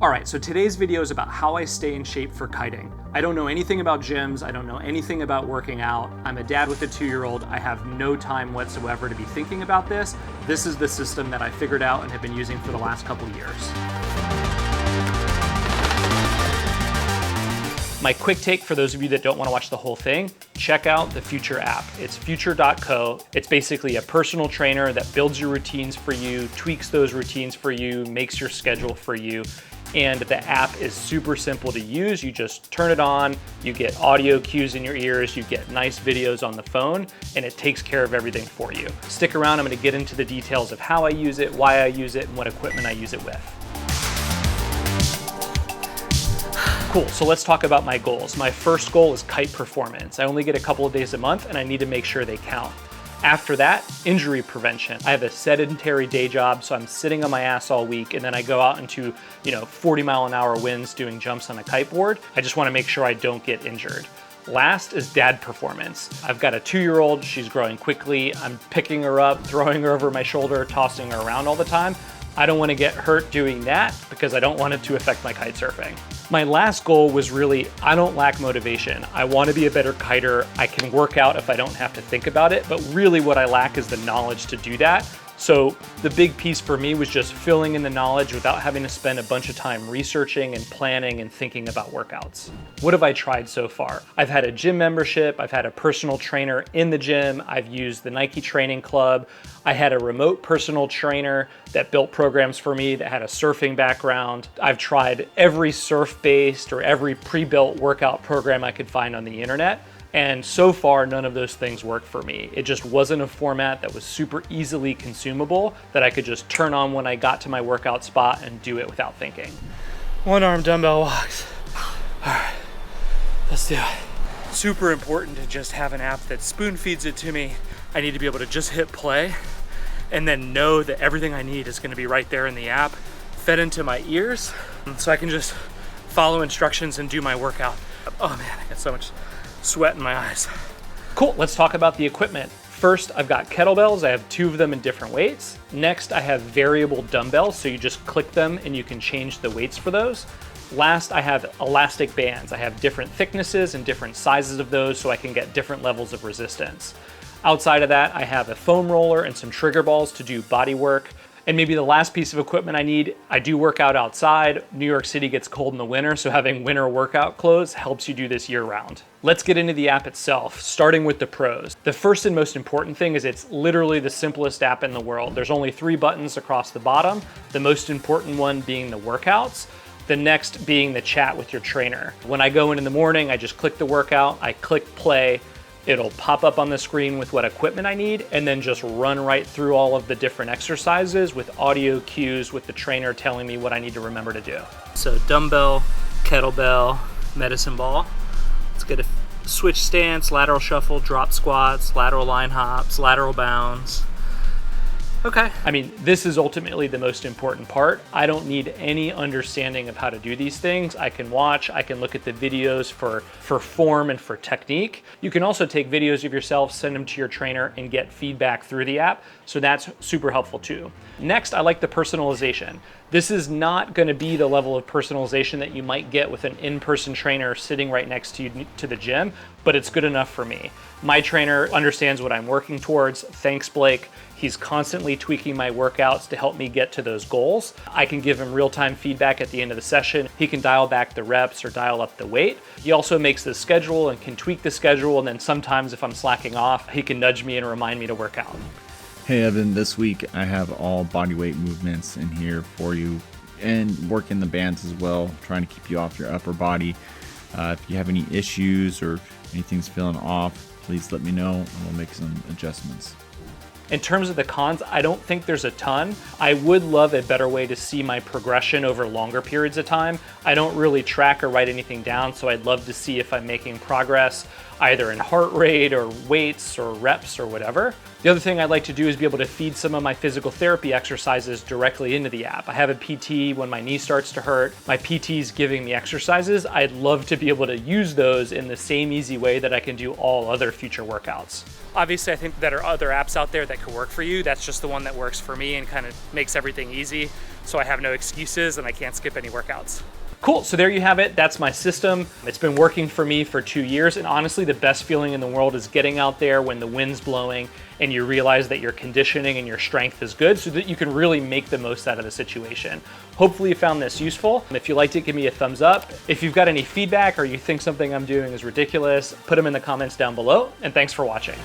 All right, so today's video is about how I stay in shape for kiting. I don't know anything about gyms. I don't know anything about working out. I'm a dad with a 2-year-old. I have no time whatsoever to be thinking about this. This is the system that I figured out and have been using for the last couple years. My quick take for those of you that don't want to watch the whole thing, check out the Future app. It's future.co. It's basically a personal trainer that builds your routines for you, tweaks those routines for you, makes your schedule for you. And the app is super simple to use. You just turn it on, you get audio cues in your ears, you get nice videos on the phone, and it takes care of everything for you. Stick around, I'm gonna get into the details of how I use it, why I use it, and what equipment I use it with. Cool, so let's talk about my goals. My first goal is kite performance. I only get a couple of days a month and I need to make sure they count. After that, injury prevention. I have a sedentary day job, so I'm sitting on my ass all week, and then I go out into 40-mile-an-hour winds doing jumps on a kiteboard. I just wanna make sure I don't get injured. Last is dad performance. I've got a 2-year-old, she's growing quickly. I'm picking her up, throwing her over my shoulder, tossing her around all the time. I don't want to get hurt doing that because I don't want it to affect my kite surfing. My last goal was really, I don't lack motivation. I want to be a better kiter. I can work out if I don't have to think about it, but really what I lack is the knowledge to do that. So the big piece for me was just filling in the knowledge without having to spend a bunch of time researching and planning and thinking about workouts. What have I tried so far? I've had a gym membership, I've had a personal trainer in the gym, I've used the Nike Training Club, I had a remote personal trainer that built programs for me that had a surfing background. I've tried every surf-based or every pre-built workout program I could find on the internet. And so far, none of those things worked for me. It just wasn't a format that was super easily consumable that I could just turn on when I got to my workout spot and do it without thinking. One arm dumbbell walks. All right, let's do it. Super important to just have an app that spoon feeds it to me. I need to be able to just hit play and then know that everything I need is gonna be right there in the app, fed into my ears, so I can just follow instructions and do my workout. Oh man, I got so much sweat in my eyes. Cool, let's talk about the equipment. First, I've got kettlebells. I have 2 of them in different weights. Next, I have variable dumbbells, so you just click them and you can change the weights for those. Last, I have elastic bands. I have different thicknesses and different sizes of those so I can get different levels of resistance. Outside of that, I have a foam roller and some trigger balls to do body work. And maybe the last piece of equipment I need, I do work out outside. New York City gets cold in the winter, so having winter workout clothes helps you do this year round. Let's get into the app itself, starting with the pros. The first and most important thing is it's literally the simplest app in the world. There's only 3 buttons across the bottom, the most important one being the workouts, the next being the chat with your trainer. When I go in the morning, I just click the workout, I click play, it'll pop up on the screen with what equipment I need and then just run right through all of the different exercises with audio cues with the trainer telling me what I need to remember to do. So dumbbell, kettlebell, medicine ball. Let's get a switch stance, lateral shuffle, drop squats, lateral line hops, lateral bounds. Okay. I mean, this is ultimately the most important part. I don't need any understanding of how to do these things. I can watch, I can look at the videos for form and for technique. You can also take videos of yourself, send them to your trainer and get feedback through the app. So that's super helpful too. Next, I like the personalization. This is not gonna be the level of personalization that you might get with an in-person trainer sitting right next to you to the gym, but it's good enough for me. My trainer understands what I'm working towards. Thanks, Blake. He's constantly tweaking my workouts to help me get to those goals. I can give him real-time feedback at the end of the session. He can dial back the reps or dial up the weight. He also makes the schedule and can tweak the schedule, and then sometimes if I'm slacking off, he can nudge me and remind me to work out. Hey Evan, this week I have all bodyweight movements in here for you and working the bands as well, trying to keep you off your upper body. If you have any issues or anything's feeling off, please let me know and we'll make some adjustments. In terms of the cons, I don't think there's a ton. I would love a better way to see my progression over longer periods of time. I don't really track or write anything down, so I'd love to see if I'm making progress. either in heart rate or weights or reps or whatever. The other thing I'd like to do is be able to feed some of my physical therapy exercises directly into the app. I have a PT when my knee starts to hurt. My PT's giving me exercises. I'd love to be able to use those in the same easy way that I can do all other future workouts. Obviously, I think there are other apps out there that could work for you. That's just the one that works for me and kind of makes everything easy. So I have no excuses and I can't skip any workouts. Cool, so there you have it. That's my system. It's been working for me for 2 years, and honestly, the best feeling in the world is getting out there when the wind's blowing and you realize that your conditioning and your strength is good so that you can really make the most out of the situation. Hopefully you found this useful. If you liked it, give me a thumbs up. If you've got any feedback or you think something I'm doing is ridiculous, put them in the comments down below, and thanks for watching.